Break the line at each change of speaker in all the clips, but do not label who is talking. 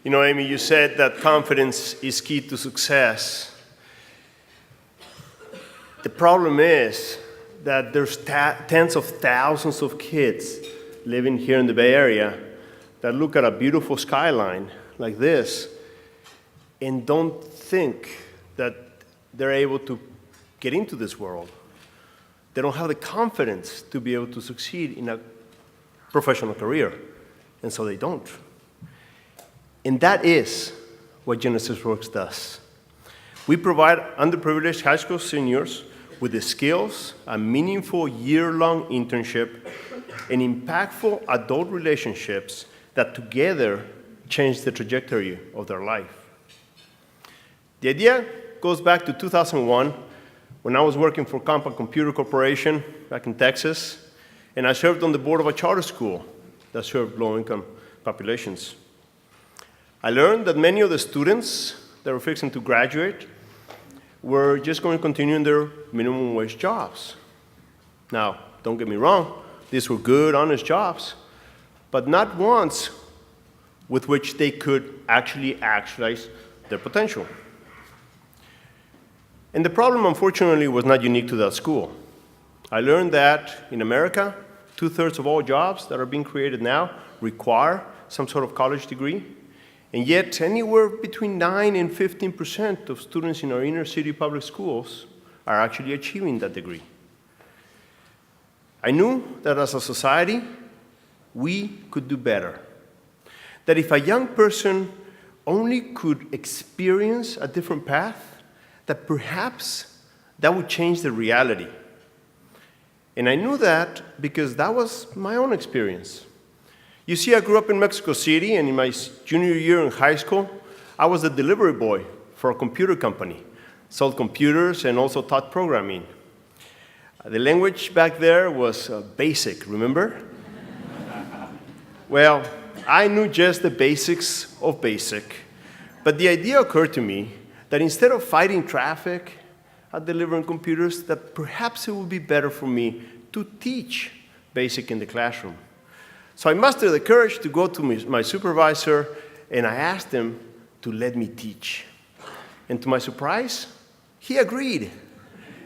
You know, Amy, you said that confidence is key to success. The problem is that there's tens of thousands of kids living here in the Bay Area that look at a beautiful skyline like this and don't think that they're able to get into this world. They don't have the confidence to be able to succeed in a professional career, and so they don't. And that is what Genesys Works does. We provide underprivileged high school seniors with the skills, a meaningful year-long internship, and impactful adult relationships that together change the trajectory of their life. The idea goes back to 2001 when I was working for Compa Computer Corporation back in Texas, and I served on the board of a charter school that served low-income populations. I learned that many of the students that were fixing to graduate were just going to continue in their minimum wage jobs. Now, don't get me wrong, these were good, honest jobs, but not ones with which they could actually actualize their potential. And the problem, unfortunately, was not unique to that school. I learned that in America, 2/3 of all jobs that are being created now require some sort of college degree, and yet anywhere between 9 and 15% of students in our inner city public schools are actually achieving that degree. I knew that as a society, we could do better. That if a young person only could experience a different path, that perhaps that would change the reality. And I knew that because that was my own experience. You see, I grew up in Mexico City, and in my junior year in high school, I was the delivery boy for a computer company, sold computers and also taught programming. The language back there was BASIC, remember? Well, I knew just the basics of BASIC, but the idea occurred to me that instead of fighting traffic at delivering computers, that perhaps it would be better for me to teach BASIC in the classroom. So I mustered the courage to go to my supervisor, and I asked him to let me teach. And to my surprise, he agreed.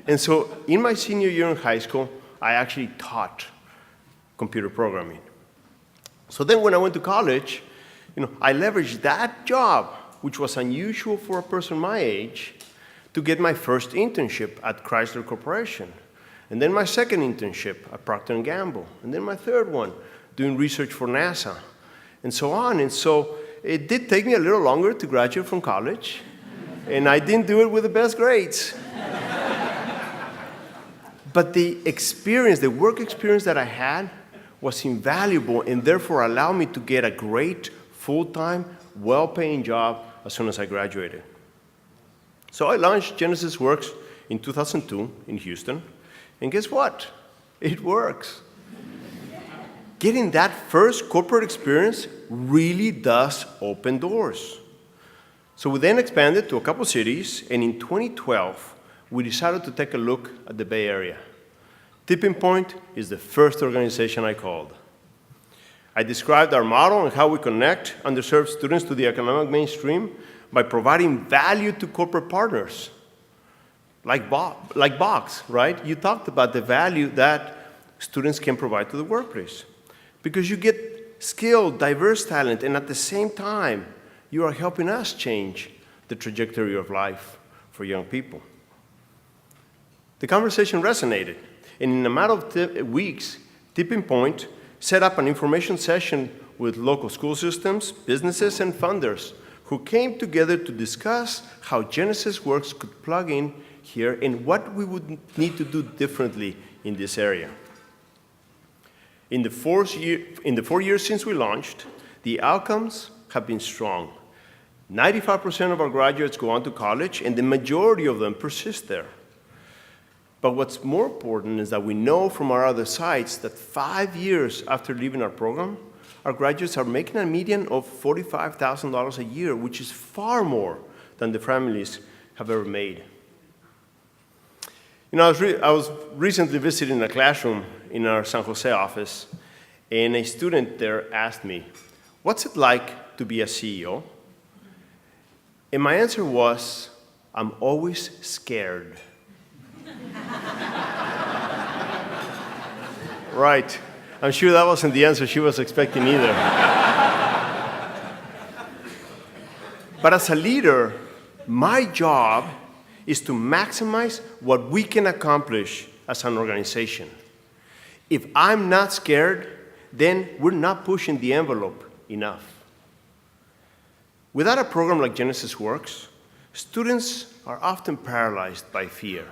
And so in my senior year in high school, I actually taught computer programming. So then when I went to college, I leveraged that job, which was unusual for a person my age, to get my first internship at Chrysler Corporation, and then my second internship at Procter & Gamble, and then my third one doing research for NASA, and so on. And so it did take me a little longer to graduate from college, and I didn't do it with the best grades. But the experience, the work experience that I had was invaluable and therefore allowed me to get a great, full-time, well-paying job as soon as I graduated. So I launched Genesys Works in 2002 in Houston, and guess what? It works. Getting that first corporate experience really does open doors. So we then expanded to a couple cities, and in 2012, we decided to take a look at the Bay Area. Tipping Point is the first organization I called. I described our model and how we connect underserved students to the economic mainstream by providing value to corporate partners, like Box, right? You talked about the value that students can provide to the workplace. Because you get skilled, diverse talent, and at the same time, you are helping us change the trajectory of life for young people. The conversation resonated, and in a matter of weeks, Tipping Point set up an information session with local school systems, businesses, and funders who came together to discuss how Genesys Works could plug in here and what we would need to do differently in this area. In the 4 years since we launched, the outcomes have been strong. 95% of our graduates go on to college, and the majority of them persist there. But what's more important is that we know from our other sites that 5 years after leaving our program, our graduates are making a median of $45,000 a year, which is far more than the families have ever made. I was recently visiting a classroom in our San Jose office, and a student there asked me, "What's it like to be a CEO And my answer was, I'm always scared. Right. I'm sure that wasn't the answer she was expecting either. But as a leader, my job is to maximize what we can accomplish as an organization. If I'm not scared, then we're not pushing the envelope enough. Without a program like Genesys works, students are often paralyzed by fear.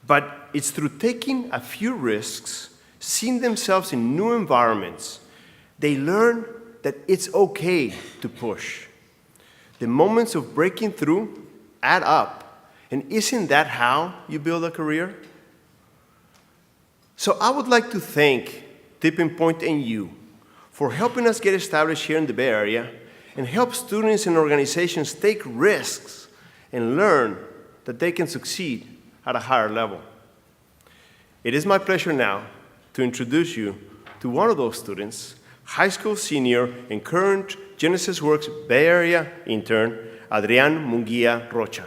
But it's through taking a few risks, seeing themselves in new environments, they learn that it's okay to push. The moments of breaking through add up. And isn't that how you build a career? So I would like to thank Tipping Point and you for helping us get established here in the Bay Area and help students and organizations take risks and learn that they can succeed at a higher level. It is my pleasure now to introduce you to one of those students, high school senior and current Genesys Works Bay Area intern, Adrián Munguía Rocha.